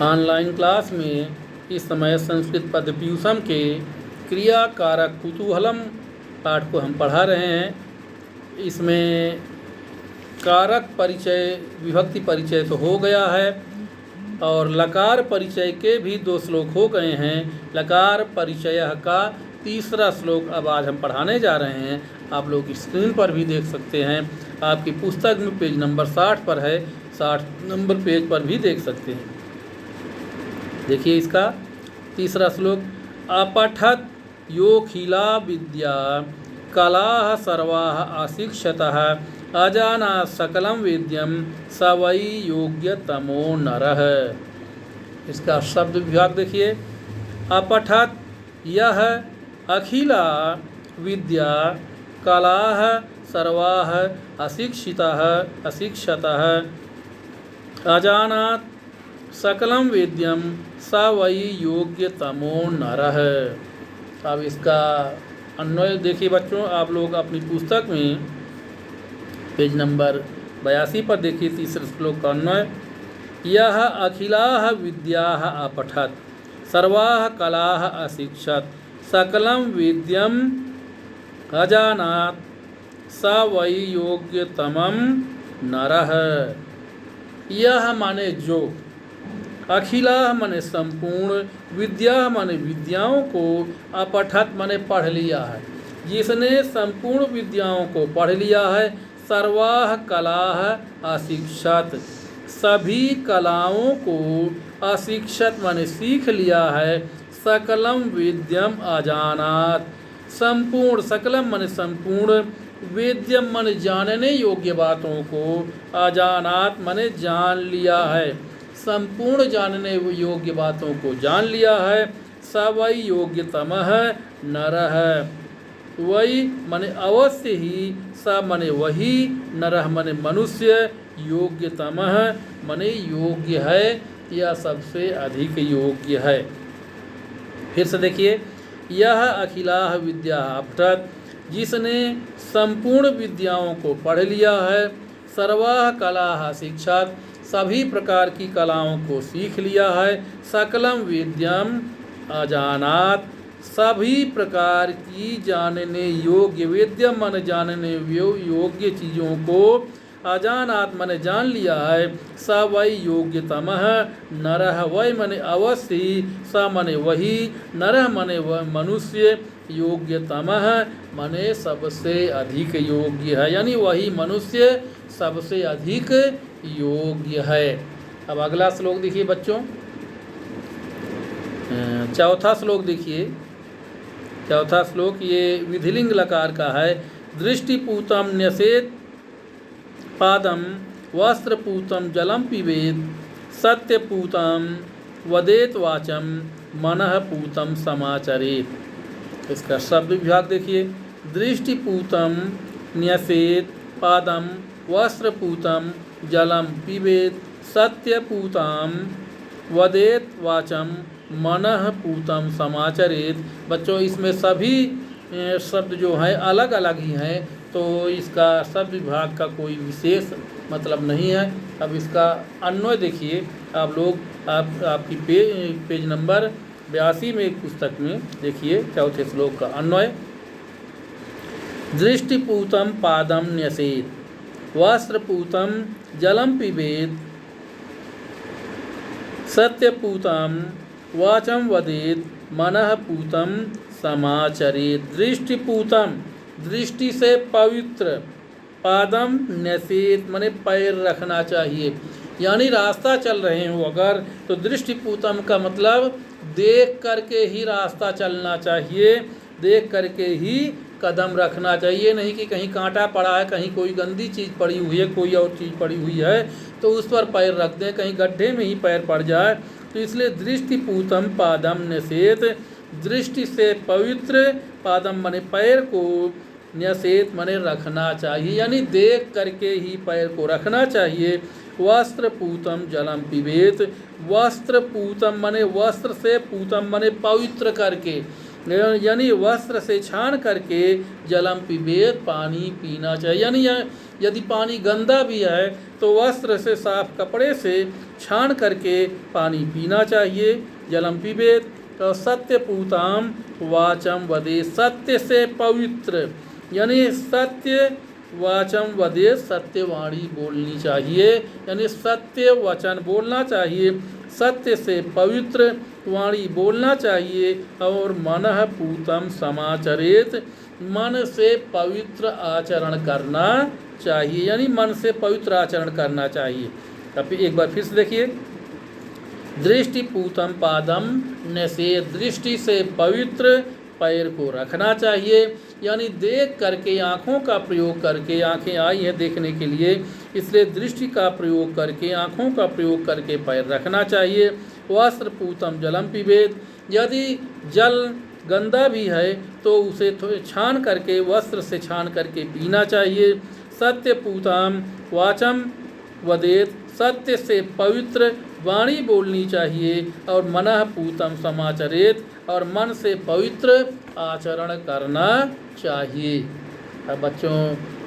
Online class में इस समय संस्कृत पदव्यूसम के क्रिया कारक कुतूहलम पाठ को हम पढ़ा रहे हैं। इसमें कारक परिचय विभक्ति परिचय तो हो गया है और लकार परिचय के भी 2 श्लोक हो गए हैं। लकार परिचय का तीसरा श्लोक अब आज हम पढ़ाने जा रहे हैं। आप लोग स्क्रीन पर भी देख सकते हैं, आपकी पुस्तक में पेज नंबर 60 पर है, 60 नंबर पेज पर भी देख सकते हैं। देखिए इसका तीसरा श्लोक। अपठत यो खिला विद्या कलाः सर्वाः अशिक्षतः अजाना सकलम वेद्यम स वै योग्यतमो नरः। इसका शब्द विभाग देखिए। अपठत यह अखिला विद्या कलाः सर्वाः अशिक्षतः अजानात् सकलम वेद्यम स वै योग्यतमो नरः। अब इसका अन्वय देखिए बच्चों, आप लोग अपनी पुस्तक में पेज नंबर 82 पर देखिए तीसरे श्लोक का अन्वय। यह अखिलाः विद्याः अपठत सर्वाः कलाः अशिक्षत सकलम वेद्यम अजानात् स वै योग्यतमं नरः। यह माने जो, अखिला माने संपूर्ण, विद्या माने विद्याओं को, अपठत माने पढ़ लिया है, जिसने संपूर्ण विद्याओं को पढ़ लिया है। सर्वाः कलाः अशिक्षत, सभी कलाओं को अशिक्षत माने सीख लिया है। सकलम वेद्यम अजानात्, संपूर्ण, सकलम माने संपूर्ण, वेद्यम माने जानने योग्य बातों को, अजानात् माने जान लिया है, संपूर्ण जानने योग्य बातों को जान लिया है। स वै योग्यतमः नरः, वै माने अवश्य ही, स माने वही, नरः माने मनुष्य, योग्यतमः माने योग्य है या सबसे अधिक योग्य है। फिर से देखिए। यह अखिलाः विद्या अपठत, जिसने संपूर्ण विद्याओं को पढ़ लिया है। सर्वाः कलाः शिक्षात, सभी प्रकार की कलाओं को सीख लिया है। सकलम वेद्यम अजानात्, सभी प्रकार की जानने योग्य, वेद्यम मन जानने योग्य चीज़ों को, अजानात् मन जान लिया है। स वै योग्यतमः नरः, वै मने अवश्य, स मने वही, नरः मने मनुष्य, योग्यतमः मने सबसे अधिक योग्य है, यानी वही मनुष्य सबसे अधिक योग्य है। अब अगला श्लोक देखिए बच्चों, चौथा श्लोक देखिए। चौथा श्लोक ये विधिलिंग लकार का है। दृष्टिपूतम न्यसेत पादम वस्त्रपूतम जलम पिबेत सत्यपूतम वदेत वाचम मनः पूतम समाचरेत। इसका शब्द विभाग देखिए। दृष्टिपूतम न्यसेत पादम वस्त्रपूतम जलम पिबेत सत्यपूतम वदेत वाचम मनः पूतम समाचरेत। बच्चों इसमें सभी शब्द जो हैं अलग अलग ही हैं, तो इसका शब्द विभाग का कोई विशेष मतलब नहीं है। अब इसका अन्वय देखिए आप लोग, आपकी पेज नंबर 82 में एक पुस्तक में देखिए चौथे श्लोक का अन्वय। दृष्टिपूतम पादम न्यसेत वस्त्रपूतम जलम पिबेत सत्यपूतम वाचम वदेत मनः पूतम समाचरेत। दृष्टिपूतम, दृष्टि से पवित्र, पादम न्यसेत माने पैर रखना चाहिए, यानी रास्ता चल रहे हो अगर तो दृष्टिपूतम का मतलब देख करके ही रास्ता चलना चाहिए, देख करके ही कदम रखना चाहिए। नहीं कि कहीं कांटा पड़ा है, कहीं कोई गंदी चीज़ पड़ी हुई है, कोई और चीज़ पड़ी हुई है तो उस पर पैर रख दें, कहीं गड्ढे में ही पैर पड़ जाए। तो इसलिए दृष्टिपूतम पादम न्यसेत, दृष्टि से पवित्र, पादम माने पैर को, न्यसेत माने रखना चाहिए, यानी देख करके ही पैर को रखना चाहिए। वस्त्रपूतम जलम पिबेत, वस्त्रपूतम माने वस्त्र से, पूतम माने पवित्र करके, यानी वस्त्र से छान करके जलम पिबेत, पानी पीना चाहिए। यानी यदि पानी गंदा भी है तो वस्त्र से, साफ कपड़े से छान करके पानी पीना चाहिए। जलम पिबेत। तो सत्य पूताम वाचम वदे, सत्य से पवित्र, यानी सत्य वाचम वदे, सत्यवाणी बोलनी चाहिए, यानी सत्य वचन बोलना चाहिए, सत्य से पवित्र वाणी बोलना चाहिए। और मनः पूतम समाचरेत, मन से पवित्र आचरण करना चाहिए, यानी मन से पवित्र आचरण करना चाहिए। अब एक बार फिर से देखिए, दृष्टि पूतम पादम नसे, दृष्टि से पवित्र पैर को रखना चाहिए, यानी देख करके, आँखों का प्रयोग करके, आँखें आई हैं देखने के लिए, इसलिए दृष्टि का प्रयोग करके, आँखों का प्रयोग करके पैर रखना चाहिए। वस्त्र पूतम जलम पिबेत, यदि जल गंदा भी है तो उसे छान करके, वस्त्र से छान करके पीना चाहिए। सत्य पूतम वाचम वदेत, सत्य से पवित्र वाणी बोलनी चाहिए। और मनः पूतम समाचरेत, और मन से पवित्र आचरण करना चाहिए। अब बच्चों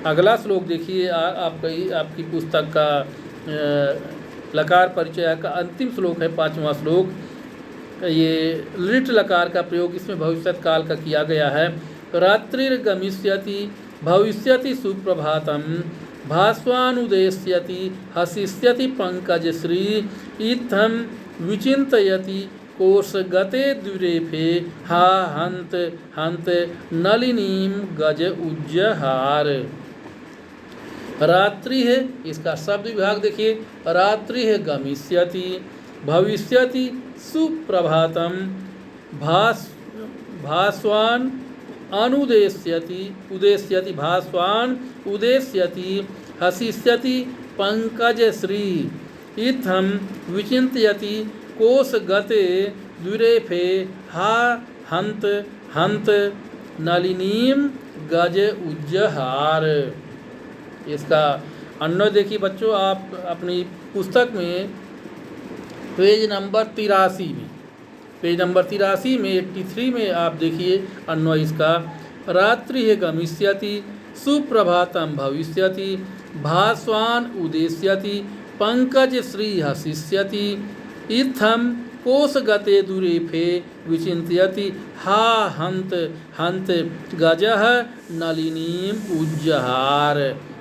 अगला श्लोक देखिए, आपकी पुस्तक का लकार परिचय का अंतिम श्लोक है, 5वां श्लोक। ये लिट लकार का प्रयोग इसमें भविष्यत काल का किया गया है। रात्रिर्गमिष्यति भविष्यति सुप्रभातम, भास्वानुदेश्यति हसिष्यति पंकजश्री, इत्थं विचिन्तयति कोशगते दुरेफे, हा हंत हंत नलिनीम गज उज्जहार। रात्रि है, इसका शब्द विभाग देखिए, रात्रि है गमिष्यति, भविष्यति सुप्रभातम, भास्वान अनुदेश्यति, उदेश्यति भास्वान उदेश्यति, हसिष्यति पंकजश्री, इत्थं विचिन्तयति कोशगते दुरेफे, हा हंत हंत नलिनीम गज उज्जहार। इसका अन्वय देखिए बच्चों, आप अपनी पुस्तक में पेज नंबर 83 में, पेज नंबर 83 में 83 में आप देखिए अन्वय इसका। रात्रि है गमिष्यति, सुप्रभातम भविष्यति, भास्वान उदेश्यति, पंकज श्री हसिष्यति, इत्थं कोशगते दुरेफे, विचिन्तयति, हा हंत हंत गजः नलिनीम उज्जहार।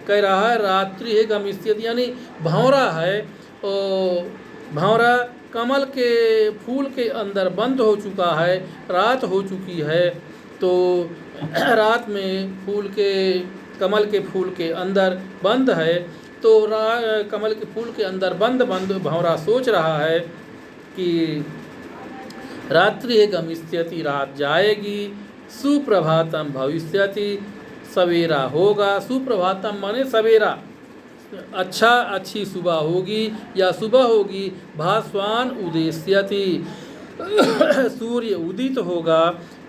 कह रहा है रात्रि है गमिष्यति, यानी भंवरा है, और भंवरा कमल के फूल के अंदर बंद हो चुका है, रात हो चुकी है, तो रात में कमल के फूल के अंदर बंद है, तो कमल के फूल के अंदर बंद भंवरा सोच रहा है कि रात्रि है गमिष्यति, रात जाएगी, सुप्रभातम भविष्यति, सवेरा होगा। सुप्रभातम माने सवेरा, अच्छी सुबह होगी या सुबह होगी। भास्वान उदेश्यति, सूर्य उदित होगा।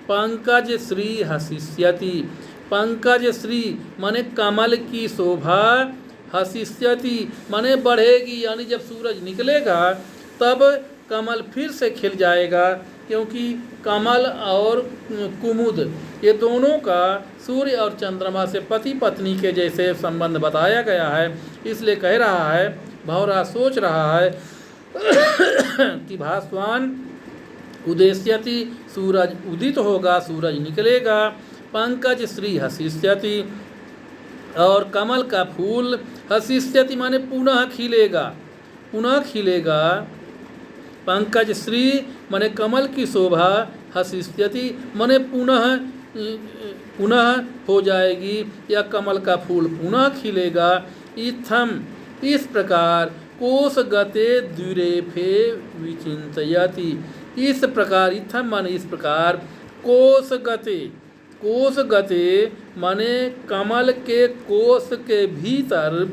पंकज श्री हसिष्यति, पंकज श्री माने कमल की शोभा, हसिष्यति माने बढ़ेगी, यानी जब सूरज निकलेगा तब कमल फिर से खिल जाएगा, क्योंकि कमल और कुमुद ये दोनों का सूर्य और चंद्रमा से पति पत्नी के जैसे संबंध बताया गया है। इसलिए कह रहा है, भंवरा सोच रहा है कि भास्वान उदेश्यति, सूरज उदित होगा, सूरज निकलेगा। पंकज श्री हसिष्यति, और कमल का फूल, हसिष्यति माने पुनः खिलेगा, पुनः खिलेगा। पंकज श्री माने कमल की शोभा, हसिष्यति माने पुनः हो जाएगी, या कमल का फूल पुनः खिलेगा। इत्थम इस प्रकार, कोशगते दुरेफे विचिन्तयति, इस प्रकार, इत्थम माने इस प्रकार, कोशगते, कोशगते माने कमल के कोश के भीतर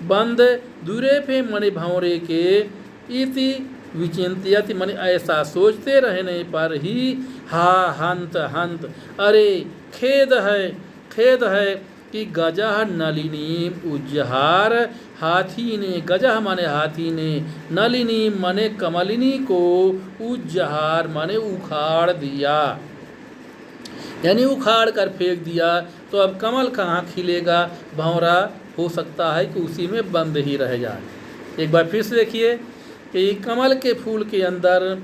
बंद, दुरेफे माने भंवरे के, इति विचिन्तयति माने ऐसा सोचते रहने पर ही, हा हंत हंत, अरे खेद है कि गजः नलिनी उज्जहार, हाथी ने, गजः माने हाथी ने, नलिनी माने कमलिनी को, उज्जहार माने उखाड़ दिया। यानी उखाड़ कर फेंक दिया, तो अब कमल कहाँ खिलेगा, भंवरा हो सकता है कि उसी में बंद ही रह जाए। एक बार फिर से देखिए कि कमल के फूल के अंदर,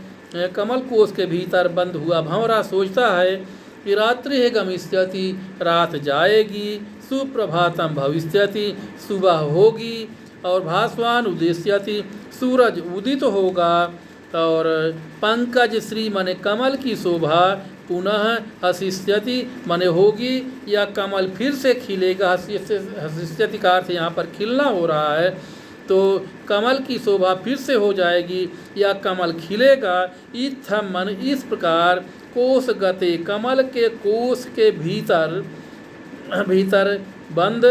कमल कोष के भीतर बंद हुआ भंवरा सोचता है कि रात्रि है गमिष्यति, रात जाएगी, सुप्रभातम भविष्यति, सुबह होगी, और भास्वान उदेश्यति, सूरज उदित होगा, और पंकज श्री माने कमल की शोभा, पुनः हसिष्यति माने होगी, या कमल फिर से खिलेगा। हसिष्यति का अर्थ यहाँ पर खिलना हो रहा है, तो कमल की शोभा फिर से हो जाएगी या कमल खिलेगा। इत्थम मन इस प्रकार कोष गते, कमल के कोष के भीतर बंद,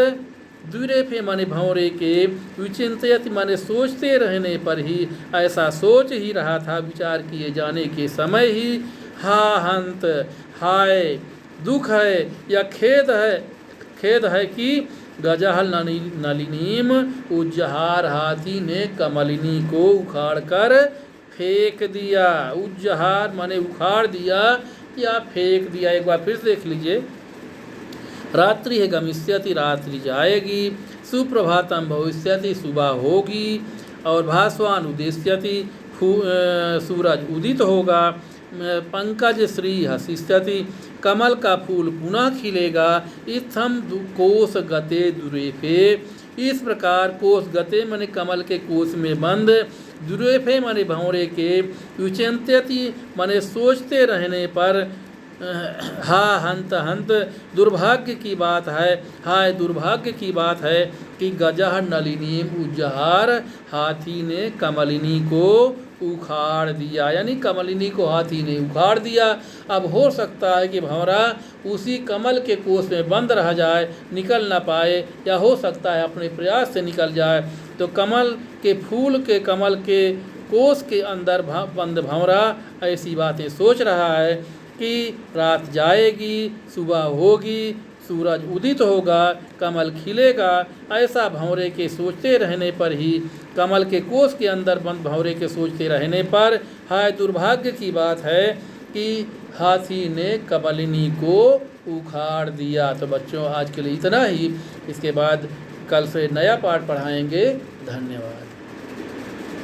दुरेफे माने भंवरे के, विचिंतयति माने सोचते रहने पर ही, ऐसा सोच ही रहा था विचार किए जाने के समय ही, हा हंत हाय दुख है या खेद है कि गजहल नलिनीम उज्जहार, हाथी ने कमलिनी को उखाड़ कर फेंक दिया। उज्जहार माने उखाड़ दिया या फेंक दिया। एक बार फिर देख लीजिए, रात्रि है गमिष्यति, रात्रि जाएगी, सुप्रभातम भविष्यति, सुबह होगी, और भास्वान उदेश्यति, सूरज उदित होगा, पंकज श्री हसिष्यति, कमल का फूल पुनः खिलेगा। इत्थम कोष गते दुरेफे, इस प्रकार कोष गते माने कमल के कोष में बंद, दुरेफे माने भंवरे के, विचिंत्यति माने सोचते रहने पर, हा हंत हंत दुर्भाग्य की बात है, हाय दुर्भाग्य की बात है कि गजह नलिनीम उज्जहार, हाथी ने कमलिनी को उखाड़ दिया, यानी कमलिनी को हाथी ने उखाड़ दिया। अब हो सकता है कि भंवरा उसी कमल के कोष में बंद रह जाए, निकल ना पाए, या हो सकता है अपने प्रयास से निकल जाए। तो कमल के फूल के, कमल के कोष के अंदर बंद भंवरा ऐसी बातें सोच रहा है कि रात जाएगी, सुबह होगी, सूरज उदित होगा, कमल खिलेगा। ऐसा भंवरे के सोचते रहने पर ही, कमल के कोष के अंदर बंद भंवरे के सोचते रहने पर, हाय दुर्भाग्य की बात है कि हाथी ने कमलिनी को उखाड़ दिया। तो बच्चों आज के लिए इतना ही, इसके बाद कल से नया पाठ पढ़ाएंगे। धन्यवाद।